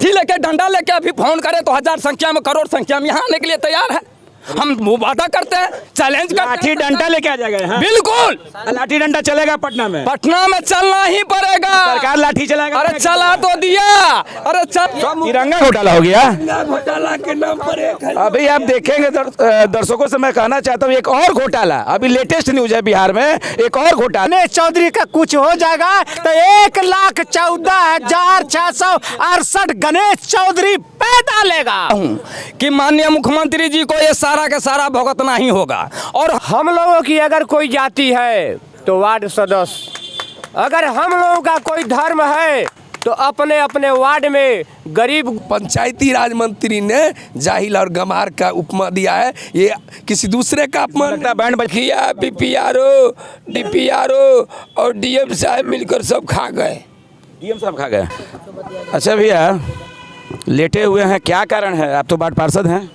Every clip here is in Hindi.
लाठी लेके डंडा लेके अभी फोन करे तो 1000 संख्या में करोड़ संख्या में यहाँ आने के लिए तैयार है। हम वो वादा करते हैं, चैलेंज करते हैं। लाठी डंडा लेके आ जाएगा यहाँ? बिल्कुल लाठी डंडा चलेगा पटना में? पटना में चलना ही पड़ेगा। सरकार लाठी चलाएगा? अरे चला तो दिया। अरे तिरंगा घोटाला हो गया। घोटाला के नाम पर अभी आप देखेंगे दर्शकों से मैं कहना चाहता हूँ एक और घोटाला, अभी लेटेस्ट न्यूज है बिहार में, एक और घोटाला। गणेश चौधरी का कुछ हो जाएगा तो 1,14,668 गणेश चौधरी पैदा लेगा कि माननीय मुख्यमंत्री जी को ये सारा का सारा भुगतना ही होगा। और हम लोगों की अगर कोई जाति है तो वार्ड सदस्य, अगर हम लोगों का कोई धर्म है तो अपने अपने वार्ड में गरीब। पंचायती राज मंत्री ने जाहिल और गमार का उपमा दिया है, ये किसी दूसरे का अपमान। बैंड बखिया पीपीआरओ डीपीआरओ और डीएम साहब मिलकर सब खा गए। डीएम साहब खा गए? अच्छा भैया, लेटे हुए हैं, क्या कारण है? आप तो वार्ड पार्षद हैं।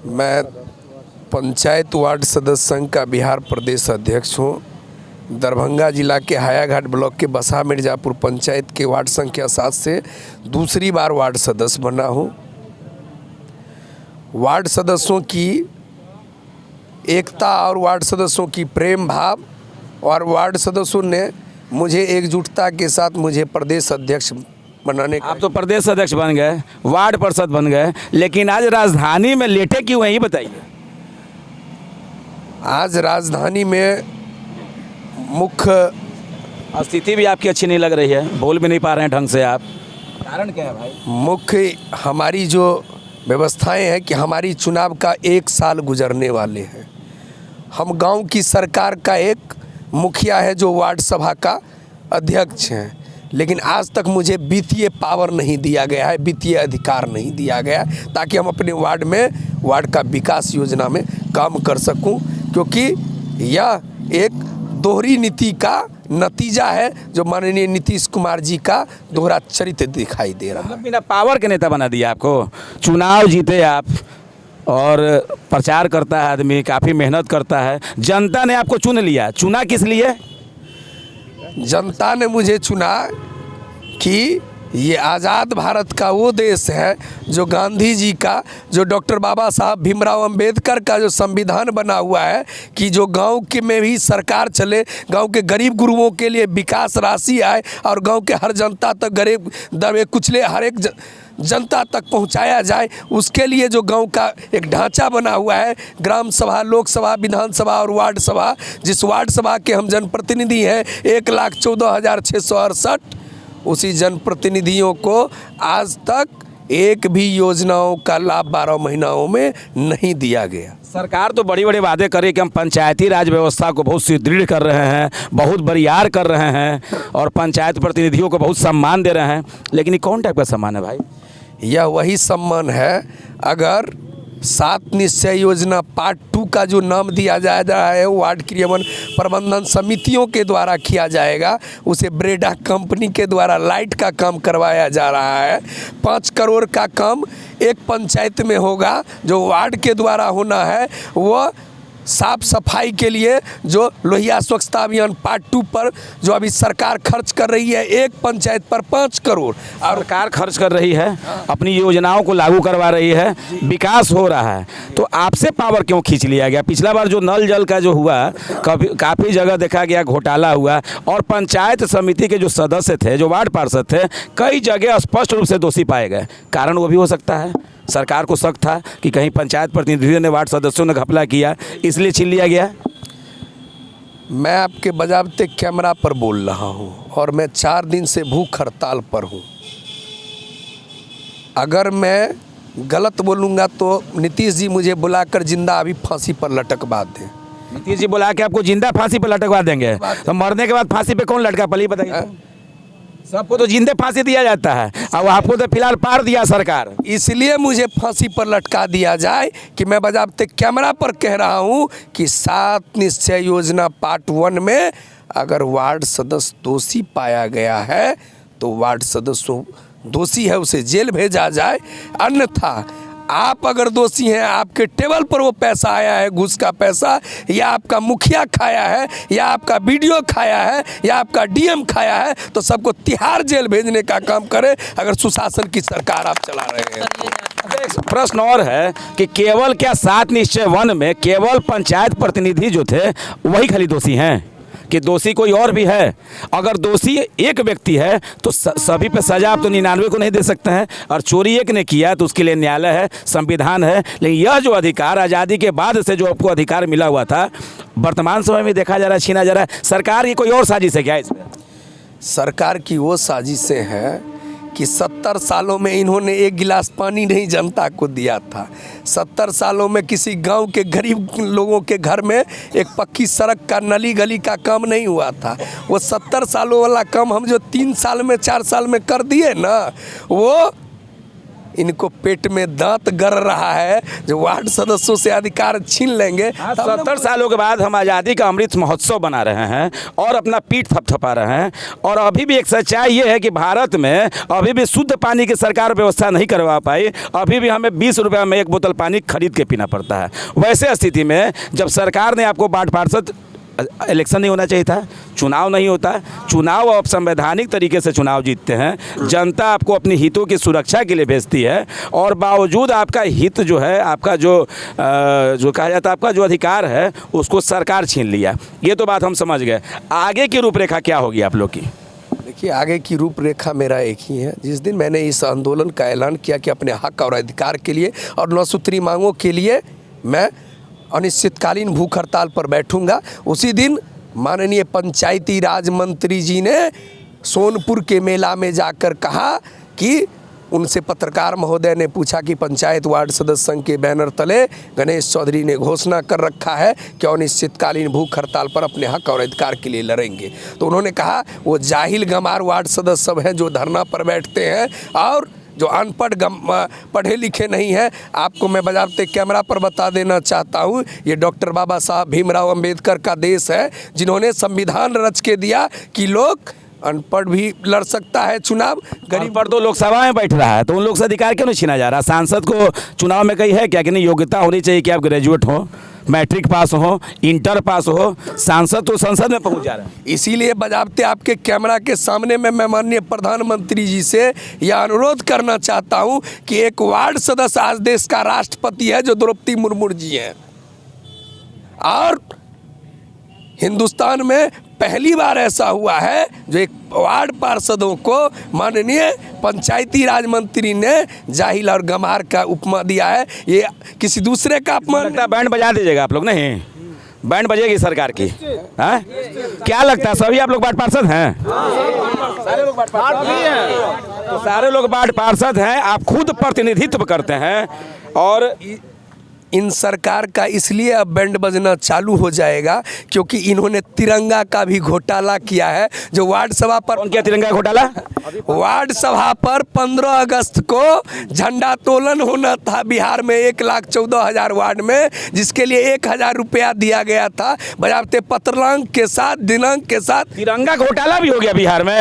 मैं पंचायत वार्ड सदस्य संघ का बिहार प्रदेश अध्यक्ष हूँ। दरभंगा जिला के हायाघाट ब्लॉक के बसा मिर्जापुर पंचायत के वार्ड संख्या 7 से दूसरी बार वार्ड सदस्य बना हूँ। वार्ड सदस्यों की एकता और वार्ड सदस्यों की प्रेम भाव और वार्ड सदस्यों ने मुझे एकजुटता के साथ मुझे प्रदेश अध्यक्ष बनाने का। आप तो प्रदेश अध्यक्ष बन गए, वार्ड पार्षद बन गए, लेकिन आज राजधानी में लेटे क्यों हैं, बताइए। आज राजधानी में मुख्य स्थिति भी आपकी अच्छी नहीं लग रही है, बोल भी नहीं पा रहे हैं ढंग से आप, कारण क्या है भाई? मुख्य हमारी जो व्यवस्थाएं हैं कि हमारी चुनाव का 1 साल गुजरने वाले हैं। हम गांव की सरकार का एक मुखिया है जो वार्ड सभा का अध्यक्ष हैं, लेकिन आज तक मुझे वित्तीय पावर नहीं दिया गया है, वित्तीय अधिकार नहीं दिया गया है ताकि हम अपने वार्ड में वार्ड का विकास योजना में काम कर सकूं, क्योंकि यह एक दोहरी नीति का नतीजा है जो माननीय नीतीश कुमार जी का दोहरा चरित्र दिखाई दे रहा है। बिना पावर के नेता बना दिया आपको। चुनाव जीते आप और प्रचार करता है आदमी, काफ़ी मेहनत करता है, जनता ने आपको चुन लिया। चुना किस लिए? जनता ने मुझे चुना कि ये आज़ाद भारत का वो देश है जो गांधी जी का, जो डॉक्टर बाबा साहब भीमराव अंबेडकर का जो संविधान बना हुआ है कि जो गांव के में भी सरकार चले, गांव के गरीब गुरुओं के लिए विकास राशि आए और गांव के हर जनता तक, गरीब दबे कुचले हर एक जनता तक पहुंचाया जाए। उसके लिए जो गांव का एक ढांचा बना हुआ है, ग्राम सभा, लोकसभा, विधानसभा और वार्ड सभा, जिस वार्ड सभा के हम जनप्रतिनिधि हैं 1,14,668, उसी जनप्रतिनिधियों को आज तक एक भी योजनाओं का लाभ 12 महीनों में नहीं दिया गया। सरकार तो बड़ी बड़ी वादे करे कि हम पंचायती राज व्यवस्था को बहुत सुदृढ़ कर रहे हैं, बहुत बरियार कर रहे हैं और पंचायत प्रतिनिधियों को बहुत सम्मान दे रहे हैं, लेकिन ये कौन टाइप का सम्मान है भाई? यह वही सम्मान है अगर 7 निश्चय योजना पार्ट 2 का जो नाम दिया जा रहा है वार्ड क्रियान्वयन प्रबंधन समितियों के द्वारा किया जाएगा, उसे ब्रेडा कंपनी के द्वारा लाइट का काम करवाया जा रहा है। 5 करोड़ का काम एक पंचायत में होगा जो वार्ड के द्वारा होना है। वह साफ सफाई के लिए जो लोहिया स्वच्छता अभियान पार्ट 2 पर जो अभी सरकार खर्च कर रही है, एक पंचायत पर 5 करोड़ और सरकार खर्च कर रही है, अपनी योजनाओं को लागू करवा रही है, विकास हो रहा है, तो आपसे पावर क्यों खींच लिया गया? पिछला बार जो नल जल का जो हुआ, काफ़ी जगह देखा गया घोटाला हुआ और पंचायत समिति के जो सदस्य थे, जो वार्ड पार्षद थे, कई जगह स्पष्ट रूप से दोषी पाए गए। कारण वो भी हो सकता है, सरकार को शक था कि कहीं पंचायत प्रतिनिधियों ने, वार्ड सदस्यों ने घपला किया, इसलिए छीन लिया गया। मैं आपके बजाबते कैमरा पर बोल रहा हूं और मैं 4 दिन से भूख हड़ताल पर हूं। अगर मैं गलत बोलूँगा तो नीतीश जी मुझे बुलाकर जिंदा अभी फांसी पर लटकवा दें। नीतीश जी बुला के आपको जिंदा फांसी पर लटकवा देंगे? तो मरने के बाद फांसी पे कौन लटका, पहले बताइए। सबको तो जिंदे फांसी दिया जाता है और आपको तो फिलहाल पार दिया सरकार, इसलिए मुझे फांसी पर लटका दिया जाए कि मैं बजाबते कैमरा पर कह रहा हूं कि 7 निश्चय योजना पार्ट 1 में अगर वार्ड सदस्य दोषी पाया गया है तो वार्ड सदस्य दोषी है उसे जेल भेजा जाए, अन्यथा आप अगर दोषी हैं, आपके टेबल पर वो पैसा आया है, घूस का पैसा, या आपका मुखिया खाया है, या आपका बीडीओ खाया है, या आपका डीएम खाया है, तो सबको तिहाड़ जेल भेजने का काम करें अगर सुशासन की सरकार आप चला रहे हैं तो। एक प्रश्न और है कि केवल क्या 7 निश्चय वन में केवल पंचायत प्रतिनिधि जो थे वही खाली दोषी हैं कि दोषी कोई और भी है? अगर दोषी एक व्यक्ति है तो सभी पे सजा आप तो 99 को नहीं दे सकते हैं, और चोरी एक ने किया तो उसके लिए न्यायालय है, संविधान है। लेकिन यह जो अधिकार आज़ादी के बाद से जो आपको अधिकार मिला हुआ था, वर्तमान समय में देखा जा रहा है छीना जा रहा है। सरकार की कोई और साजिश है क्या इसमें? सरकार की वो साजिशें हैं कि 70 सालों में इन्होंने एक गिलास पानी नहीं जनता को दिया था। 70 सालों में किसी गांव के गरीब लोगों के घर में एक पक्की सड़क का नली गली का काम नहीं हुआ था। वो 70 सालों वाला काम हम जो 3 साल में 4 साल में कर दिए ना, वो इनको पेट में दांत गड़ रहा है जो वार्ड सदस्यों से अधिकार छीन लेंगे। 70 सालों के बाद हम आज़ादी का अमृत महोत्सव बना रहे हैं और अपना पीठ थपथपा रहे हैं, और अभी भी एक सच्चाई ये है कि भारत में अभी भी शुद्ध पानी की सरकार व्यवस्था नहीं करवा पाई। अभी भी हमें 20 रुपये में एक बोतल पानी खरीद के पीना पड़ता है। वैसे स्थिति में जब सरकार ने आपको वार्ड पार्षद, इलेक्शन नहीं होना चाहिए था, चुनाव नहीं होता, चुनाव आप संवैधानिक तरीके से चुनाव जीतते हैं, जनता आपको अपनी हितों की सुरक्षा के लिए भेजती है, और बावजूद आपका हित जो है, आपका जो कहा जाता है आपका जो अधिकार है, उसको सरकार छीन लिया। ये तो बात हम समझ गए। आगे की रूपरेखा क्या होगी आप लोग की? देखिए, आगे की रूपरेखा मेरा एक ही है। जिस दिन मैंने इस आंदोलन का ऐलान किया कि अपने हक और अधिकार के लिए और 9 सूत्री मांगों के लिए मैं अनिश्चितकालीन भूख हड़ताल पर बैठूंगा, उसी दिन माननीय पंचायती राज मंत्री जी ने सोनपुर के मेला में जाकर कहा कि उनसे पत्रकार महोदय ने पूछा कि पंचायत वार्ड सदस्य संघ के बैनर तले गणेश चौधरी ने घोषणा कर रखा है कि अनिश्चितकालीन भूख हड़ताल पर अपने हक और अधिकार के लिए लड़ेंगे। तो उन्होंने कहा वो जाहिल गंवार वार्ड सदस्य सब हैं जो धरना पर बैठते हैं, और जो अनपढ़ पढ़े लिखे नहीं है। आपको मैं बजाते कैमरा पर बता देना चाहता हूँ, ये डॉक्टर बाबा साहब भीमराव अंबेडकर का देश है, जिन्होंने संविधान रच के दिया कि लोग अनपढ़ भी लड़ सकता है चुनाव। गरीब पर तो लोकसभा में बैठ रहा है, तो उन लोग से अधिकार क्यों नहीं छीना जा रहा? सांसद को चुनाव में कही है क्या कि नहीं योग्यता होनी चाहिए कि आप ग्रेजुएट हो, मैट्रिक पास हो, इंटर पास हो? सांसद तो संसद में पहुंच जा रहे हैं। इसीलिए बजाते आपके कैमरा के सामने में मैं माननीय प्रधानमंत्री जी से यह अनुरोध करना चाहता हूं कि एक वार्ड सदस्य आज देश का राष्ट्रपति है जो द्रौपदी मुर्मू जी हैं, और हिंदुस्तान में पहली बार ऐसा हुआ है जो एक वार्ड पार्षदों को माननीय पंचायती राज मंत्री ने जाहिल और गंवार का उपमा दिया है। ये किसी दूसरे का अपमान। लगता है बैंड बजा दीजिएगा आप लोग, नहीं बैंड बजेगी सरकार की? हाँ, क्या लगता है सभी आप लोग वार्ड पार्षद हैं? सारे लोग वार्ड पार्षद हैं, तो सारे लोग वार्ड पार्षद हैं, आप खुद प्रतिनिधित्व करते हैं, और इन सरकार का इसलिए अब बैंड बजना चालू हो जाएगा क्योंकि इन्होंने तिरंगा का भी घोटाला किया है। जो वार्ड सभा पर, कौन किया तिरंगा घोटाला? वार्ड सभा पर 15 अगस्त को झंडा तोलन होना था बिहार में 1,14,000 वार्ड में, जिसके लिए 1,000 रुपया दिया गया था बजाते पत्रांक के साथ, दिनांक के साथ। तिरंगा घोटाला भी हो गया बिहार में।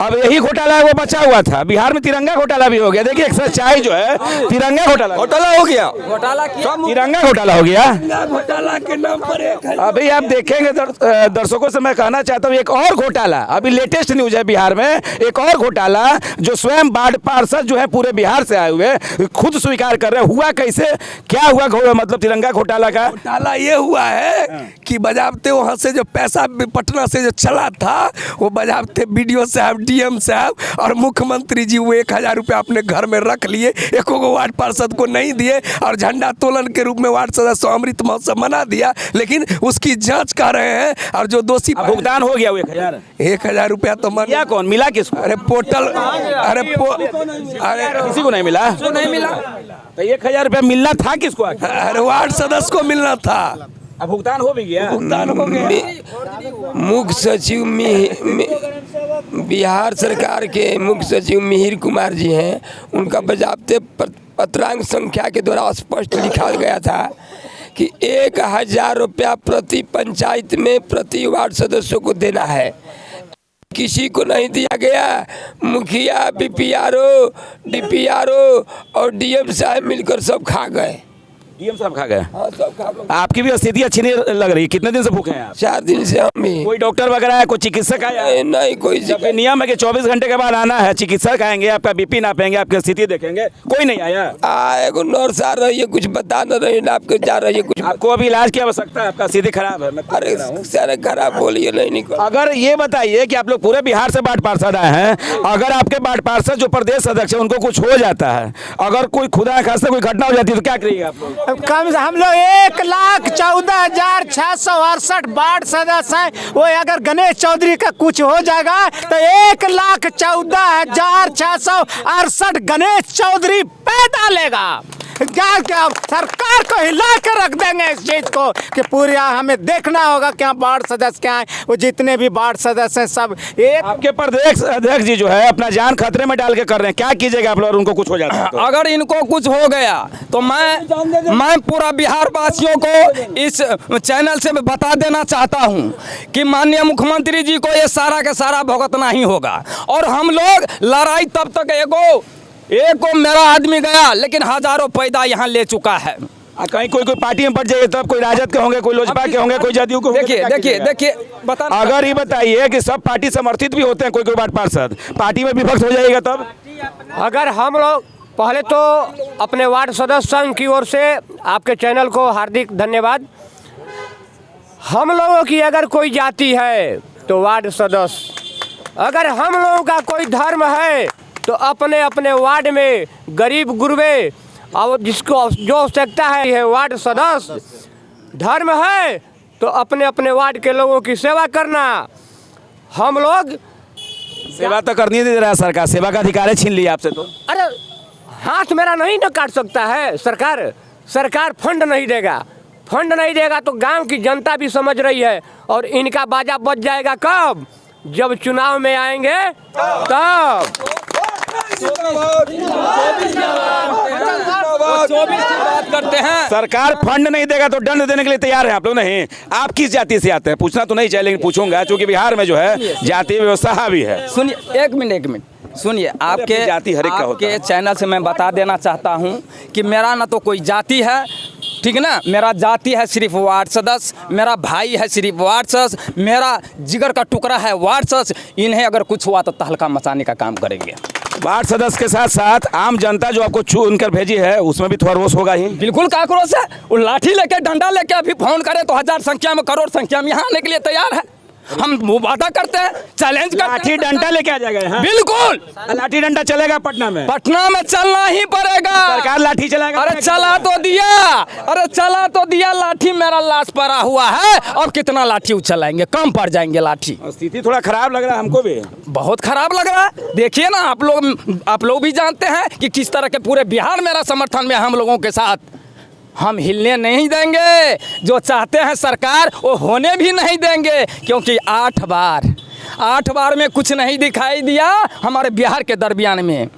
अब यही घोटाला है वो बचा हुआ था, बिहार में तिरंगा घोटाला भी हो गया। देखिए एक सच्चाई जो है, तिरंगा घोटाला हो गया, तिरंगा घोटाला हो गया। घोटाला के नाम पर अभी आप देखेंगे, दर्शकों से मैं कहना चाहता हूँ, एक और घोटाला अभी लेटेस्ट न्यूज है बिहार में, एक और घोटाला जो स्वयं वार्ड पार्षद जो है पूरे बिहार से आए हुए खुद स्वीकार कर रहे हैं। हुआ कैसे, क्या हुआ मतलब तिरंगा घोटाला का? घोटाला ये हुआ है कि बजाते वहाँ से जो पैसा पटना से जो चला था, वो बजाते बीडीओ साहब, डीएम साहब और मुख्यमंत्री जी वो 1,000 रुपया अपने घर में रख लिए, एको को वार्ड पार्षद को नहीं दिए, और झंडा तोलन के रूप में वार्ड सदस्य अमृत महोत्सव मना दिया, लेकिन उसकी जांच कर रहे हैं। और जो दोषी भुगतान हो गया वो 1,000 रुपया तो मिला, कौन मिला किसको? अरे पोर्टल, अरे किसी को नहीं मिला, नहीं मिला। तो 1,000 रुपया मिलना था किसको? अरे वार्ड सदस्य को मिलना था। अब भुगतान हो भी गया, भुगतान हो गया। मुख्य सचिव बिहार सरकार के मुख्य सचिव मिहिर कुमार जी हैं, उनका बजाते पत्रांक संख्या के द्वारा स्पष्ट लिखा गया था कि 1,000 रुपया प्रति पंचायत में प्रति वार्ड सदस्यों को देना है। किसी को नहीं दिया गया। मुखिया, बीपीआरओ, डीपीआरओ और डीएम साहब मिलकर सब खा गए। डीएम साहब खा गए। हाँ, सब खा गए। आपकी भी स्थिति अच्छी नहीं लग रही। कितने दिन से भूखे हैं आप? 4 दिन से हम भी। कोई डॉक्टर वगैरह है, कोई चिकित्सक आया है? नहीं कोई जबकि नियम है कि 24 घंटे के बाद आना है। चिकित्सक आएंगे, आपका बीपी नापेंगे, आपकी स्थिति देखेंगे, कोई नहीं आया। एगो नर्स आ रही है, कुछ बता न रही है, आपके जा रही है कुछ। आपको अभी इलाज की आवश्यकता है, आपका स्थिति खराब है। मैं तो अरे सारे खराब बोलिए नहीं निकल। अगर ये बताइए कि आप लोग पूरे बिहार से बाढ़ पार्षद आए हैं, अगर आपके बाढ़ पार्षद जो प्रदेश अध्यक्ष है उनको कुछ हो जाता है, अगर कोई खुदा न खास्ता कोई घटना हो जाती है तो क्या करिएगा आप लोग? कम से हम लोग 1,14,668 वार्ड सदस्य हैं। वो अगर गणेश चौधरी का कुछ हो जाएगा तो 1,14,668 गणेश चौधरी पैदा लेगा। क्या सरकार को हिला कर रख देंगे इस चीज को कि पूरी हमें देखना होगा क्या वार्ड सदस्य क्या है। वो जितने भी वार्ड सदस्य हैं सब एक। आपके प्रदेश अध्यक्ष जी जो है अपना जान खतरे में डाल के कर रहे हैं, क्या कीजिएगा आप लोग उनको कुछ हो जाता है तो? अगर इनको कुछ हो गया तो मैं पूरा बिहार वासियों को इस चैनल से बता देना चाहता हूं कि माननीय मुख्यमंत्री जी को ये सारा का सारा भुगतना ही होगा। और हम लोग लड़ाई तब तक एको मेरा आदमी गया, लेकिन हजारों पैदा यहाँ ले चुका है। कहीं कोई पार्टी में पड़ जाइए तब कोई राजद के होंगे, कोई लोजपा के होंगे, कोई जदयू के होंगे। देखिए बता। अगर ये बताइए कि सब पार्टी समर्थित भी होते हैं, कोई वार्ड पार्षद पार्टी में विभक्त हो जाएगा तब? अगर हम लोग पहले तो अपने वार्ड सदस्य संघ की ओर से आपके चैनल को हार्दिक धन्यवाद। हम लोगों की अगर कोई जाति है तो वार्ड सदस्य, अगर हम लोगों का कोई धर्म है तो अपने अपने वार्ड में गरीब गुरबे और जिसको जो आवश्यकता है वार्ड सदस्य। धर्म है तो अपने अपने वार्ड के लोगों की सेवा करना। हम लोग सेवा तो करनी नहीं दे रहा सरकार, सेवा का अधिकार छीन लिया आपसे तो। अरे हाथ मेरा नहीं न काट सकता है सरकार फंड नहीं देगा। फंड नहीं देगा तो गांव की जनता भी समझ रही है। और इनका बाजा बच जाएगा कब? जब चुनाव में आएंगे तब। 24 की बात करते हैं। सरकार फंड नहीं देगा तो दंड देने के लिए तैयार है आप लोग? नहीं। आप किस जाति से आते हैं? पूछना तो नहीं चाहिए, लेकिन पूछूंगा क्योंकि बिहार में जो है जातीय व्यवस्था हावी है। सुनिए एक मिनट सुनिए। आपके जाति हर एक का होता है। आपके चैनल से मैं बता देना चाहता हूं कि मेरा ना तो कोई जाति है, ठीक है ना। मेरा जाति है सिर्फ वार्ड सदस्य, मेरा भाई है सिर्फ वार्ड सदस्य, मेरा जिगर का टुकड़ा है वार्ड सदस्य। इन्हें अगर कुछ हुआ तो तहलका मचाने का काम करेंगे। वार्ड सदस्य के साथ साथ आम जनता जो आपको चुनकर भेजी है उसमें भी थोड़ा रोष होगा ही। बिल्कुल काक्रोश है। वो लाठी लेके डंडा लेके अभी फोन करे तो 1000 संख्या में करोड़ संख्या में यहाँ आने के लिए तैयार है। हम वो वादा करते हैं, चैलेंज करते हैं। लाठी डंडा लेके आ जाएगा। बिल्कुल लाठी डंडा चलेगा पटना में चलना ही पड़ेगा। सरकार लाठी चलाएगा। अरे चला तो दिया लाठी मेरा लाश पड़ा हुआ है। और कितना लाठी उछलाएंगे? कम पड़ जाएंगे लाठी। स्थिति थोड़ा खराब लग रहा है हमको भी, बहुत खराब लग रहा है। देखिए ना आप लोग भी जानते हैं कि किस तरह के पूरे बिहार मेरा समर्थन में हम लोगों के साथ। हम हिलने नहीं देंगे। जो चाहते हैं सरकार वो होने भी नहीं देंगे, क्योंकि 8 बार में कुछ नहीं दिखाई दिया हमारे बिहार के दरमियान में।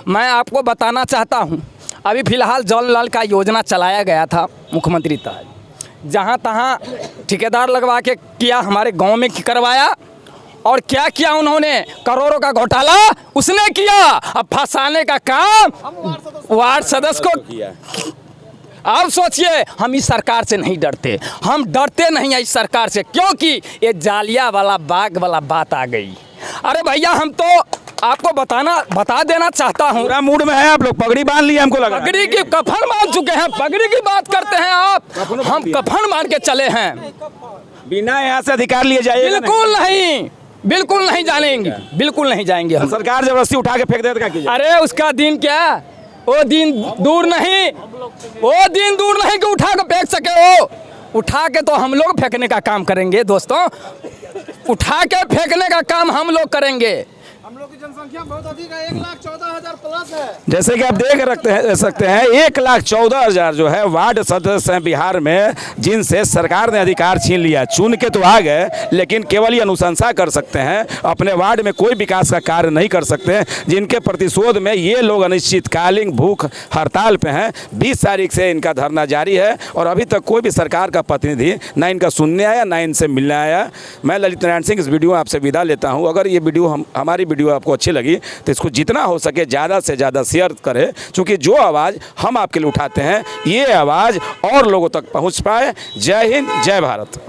मैं आपको बताना चाहता हूं, अभी फिलहाल जल नल का योजना चलाया गया था मुख्यमंत्री तक, जहां तहां ठेकेदार लगवा के किया, हमारे गांव में करवाया। और क्या किया उन्होंने? करोड़ों का घोटाला उसने किया। अब फंसाने का काम वार्ड सदस्य को किया। अब सोचिए, हम इस सरकार से नहीं डरते, हम डरते नहीं हैं इस सरकार से, क्योंकि ये जालिया वाला बाग वाला बात आ गई। अरे भैया, हम तो आपको बता देना चाहता हूँ। पूरा मूड में है आप लोग, पगड़ी बांध लिया हमको लगा। पगड़ी की कफन बांध चुके हैं। पगड़ी की बात करते हैं आप, हम कफन बांध के चले हैं। बिना यहाँ से अधिकार लिए जाइए? बिल्कुल नहीं जानेंगे, बिल्कुल नहीं जाएंगे हम। सरकार जबरदस्ती उठा के फेंक दे तो क्या कीजिए? अरे उसका दिन क्या, वो दिन दूर नहीं कि उठा के फेंक सके। वो उठा के तो हम लोग फेंकने का काम करेंगे दोस्तों, उठा के फेंकने का काम हम लोग करेंगे। जनसंख्या बहुत अधिक है, 1,14,000 प्लस है। जैसे कि आप देख सकते हैं 1,14,000 जो है वार्ड सदस्य हैं बिहार में, जिनसे सरकार ने अधिकार छीन लिया। चुन के तो आ गए, लेकिन केवल ये अनुशंसा कर सकते हैं, अपने वार्ड में कोई विकास का कार्य नहीं कर सकते हैं, जिनके प्रतिशोध में ये लोग अनिश्चितकालीन भूख हड़ताल पे हैं। 20 तारीख से इनका धरना जारी है और अभी तक कोई भी सरकार का प्रतिनिधि ना इनका सुनने आया ना इनसे मिलने आया। मैं ललित नारायण सिंह इस वीडियो में आपसे विदा लेता हूं। अगर ये वीडियो हमारी वीडियो आपको अच्छी लगी तो इसको जितना हो सके ज़्यादा से ज़्यादा शेयर करें, क्योंकि जो आवाज़ हम आपके लिए उठाते हैं ये आवाज़ और लोगों तक पहुंच पाए। जय हिंद, जय भारत।